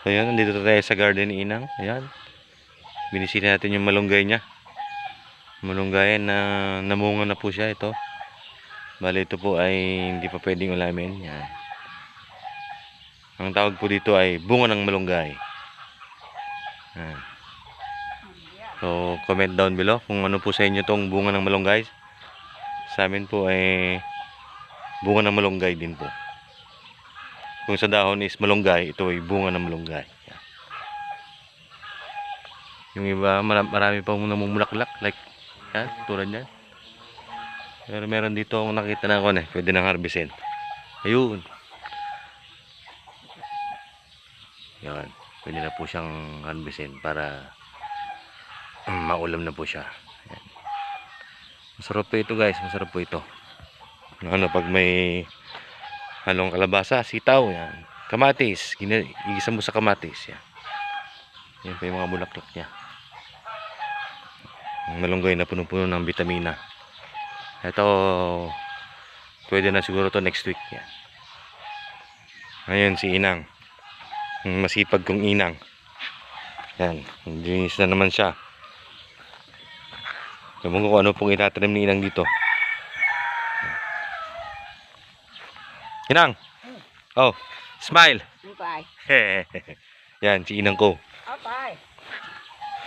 So yun, nandito tayo sa garden ni Inang. Ayan. Binisita natin yung malunggay niya. Malunggay na namunga na po siya ito. Bali ito po ay hindi pa pwedeng ulamin. Yan. Ang tawag po dito ay bunga ng malunggay. Yan. So comment down below kung ano po sa inyo tong bunga ng malunggay. Sa amin po ay bunga ng malunggay din po. Kung sa dahon is malunggay, ito ay bunga ng malunggay. Yan. Yung iba marami pang namumulaklak like yan, tulad yan. Pero meron dito akong nakita na ako pwede nang harvestin. Ayun. Yan, pwede na po siyang harvestin para maulam na po siya. Yan. Masarap po ito guys, masarap po ito. Ano pag may halong kalabasa, sitaw, yan. Kamatis, igisa mo sa kamatis, yan. Yan po yung mga bulaklak niya. Malunggay na puno-puno ng vitamina. Ito, pwede na siguro to next week, yan. Ngayon si Inang, masipag kong Inang. Yan, linis na naman siya. Ewan ko kung ano pong itatanim ni Inang dito. Inang! Oh, smile! Bye. Yan, si Inang ko. Bye.